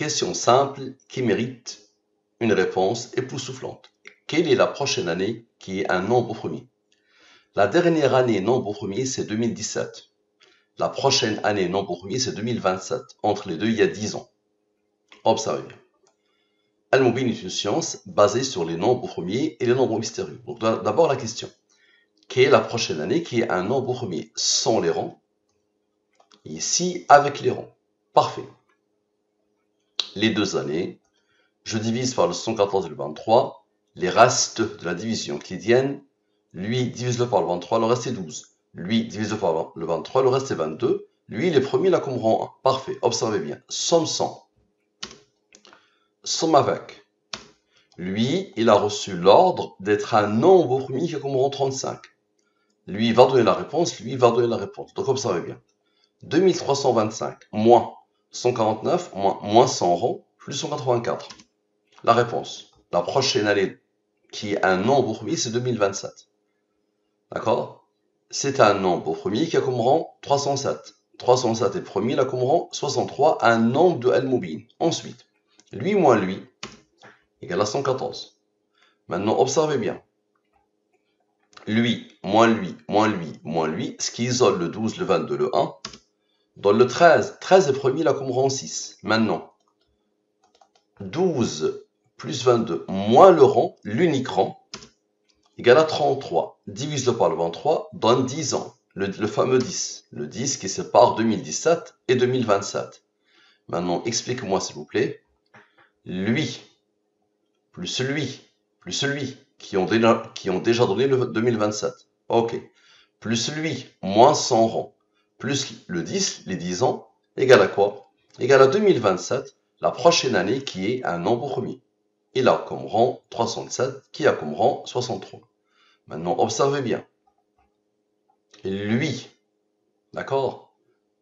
Question simple qui mérite une réponse époustouflante. Quelle est la prochaine année qui est un nombre premier? La dernière année nombre premier, c'est 2017. La prochaine année nombre premier, c'est 2027. Entre les deux, il y a 10 ans. Observez bien. Al-Mubin est une science basée sur les nombres premiers et les nombres mystérieux. Donc d'abord la question. Quelle est la prochaine année qui est un nombre premier sans les rangs? Ici, avec les rangs. Parfait. Les deux années, je divise par le 114 et le 23. Les restes de la division euclidienne, lui divise-le par le 23, le reste est 12. Lui divise-le par le 23, le reste est 22. Lui, il est premier là comme rang 1. Parfait. Observez bien. Somme 100. Somme avec. Lui, il a reçu l'ordre d'être un nombre premier qui a comme rang 35. Lui, il va donner la réponse, lui, il va donner la réponse. Donc, observez bien. 2325 moins 149 moins 100 rangs plus 184. La réponse. La prochaine année qui est un nombre premier, c'est 2027. D'accord? C'est un nombre premier qui a comme rang 307. 307 est premier, il a comme rang 63, un nombre de Al-Mubin. Ensuite, lui moins lui égale à 114. Maintenant, observez bien. Lui, moins lui, moins lui, moins lui, ce qui isole le 12, le 22, le 1, donne le 13. 13 est premier, il a comme rang 6. Maintenant, 12 plus 22 moins le rang, l'unique rang, égale à 33. Divise-le par le 23, donne 10 ans. Le fameux 10. Le 10 qui sépare 2017 et 2027. Maintenant, explique-moi s'il vous plaît. Lui, plus lui, qui ont déjà donné le 2027. Ok. Plus lui, moins 100 rangs, plus le 10, les 10 ans, égale à quoi? Égale à 2027, la prochaine année qui est un nombre premier. Il a comme rang 307, qui a comme rang 63. Maintenant, observez bien. Lui, d'accord,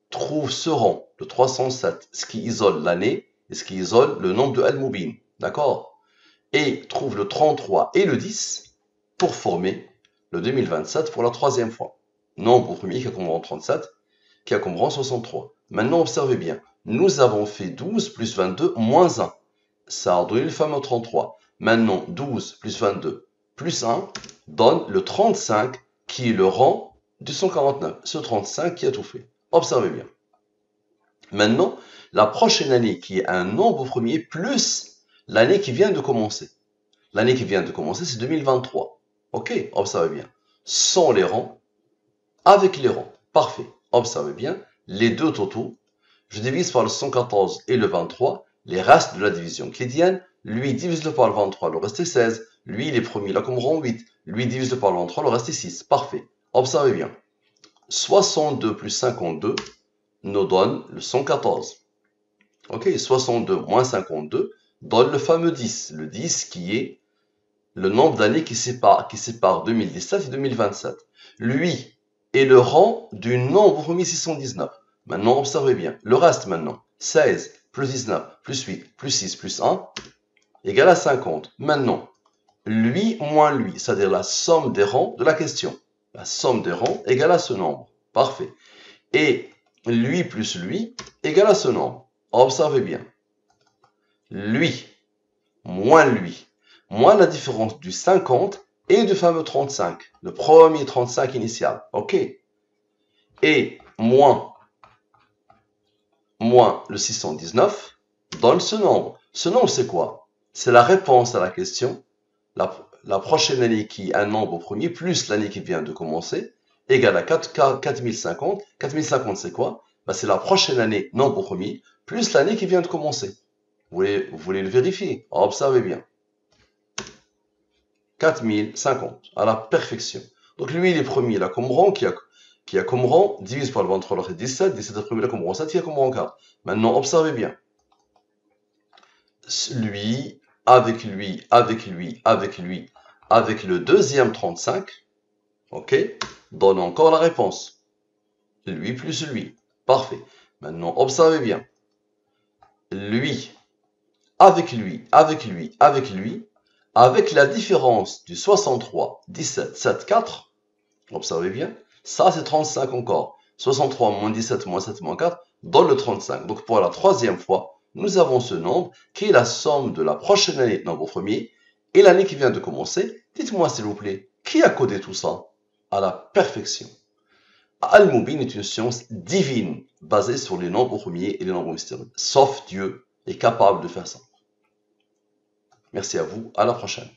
trouve ce rang de 307, ce qui isole l'année et ce qui isole le nombre de Al-Mubin. D'accord? Et trouve le 33 et le 10 pour former le 2027 pour la troisième fois. Nombre premier qui a comme rang 37, qui a comme rang 63. Maintenant, observez bien. Nous avons fait 12 plus 22 moins 1. Ça a donné le fameux 33. Maintenant, 12 plus 22 plus 1 donne le 35 qui est le rang du 149. Ce 35 qui a tout fait. Observez bien. Maintenant, la prochaine année qui est un nombre premier plus l'année qui vient de commencer. L'année qui vient de commencer, c'est 2023. Ok, observez bien. Sans les rangs, avec les rangs. Parfait. Observez bien. Les deux totaux, je divise par le 114 et le 23, les restes de la division euclidienne. Lui, divise-le par le 23, le reste est 16. Lui, il est premier, là comme rang 8. Lui, divise-le par le 23, le reste est 6. Parfait. Observez bien. 62 plus 52 nous donne le 114. Ok, 62 moins 52 donne le fameux 10. Le 10 qui est le nombre d'années qui sépare 2017 et 2027. Lui est le rang du nombre premier 619. Maintenant, observez bien. Le reste maintenant. 16 plus 19 plus 8 plus 6 plus 1 égale à 50. Maintenant, lui moins lui, c'est-à-dire la somme des rangs de la question. La somme des rangs égale à ce nombre. Parfait. Et lui plus lui égale à ce nombre. Observez bien. Lui moins la différence du 50 et du fameux 35. Le premier 35 initial. Ok. Et moins le 619 donne ce nombre. Ce nombre, c'est quoi? C'est la réponse à la question. La prochaine année qui est un nombre premier plus l'année qui vient de commencer égale à 4050. 4050, c'est quoi? C'est la prochaine année nombre premier plus l'année qui vient de commencer. Vous voulez le vérifier? Observez bien. 4050, à la perfection. Donc lui, il est premier, il a comme rang, qui a comme rang, divise par le 23, l'autre est 17, 17 est premier, il a comme rang 7, il a comme rang 4. Maintenant, observez bien. Lui, avec le deuxième 35, ok, donne encore la réponse. Lui plus lui. Parfait. Maintenant, observez bien. Lui, avec la différence du 63, 17, 7, 4, observez bien, ça c'est 35 encore. 63 moins 17 moins 7 moins 4 donne le 35. Donc pour la troisième fois, nous avons ce nombre qui est la somme de la prochaine année, nombre premier, et l'année qui vient de commencer. Dites-moi s'il vous plaît, qui a codé tout ça à la perfection? Al-Mubin est une science divine basée sur les nombres premiers et les nombres mystérieux. Sauf Dieu est capable de faire ça. Merci à vous, à la prochaine.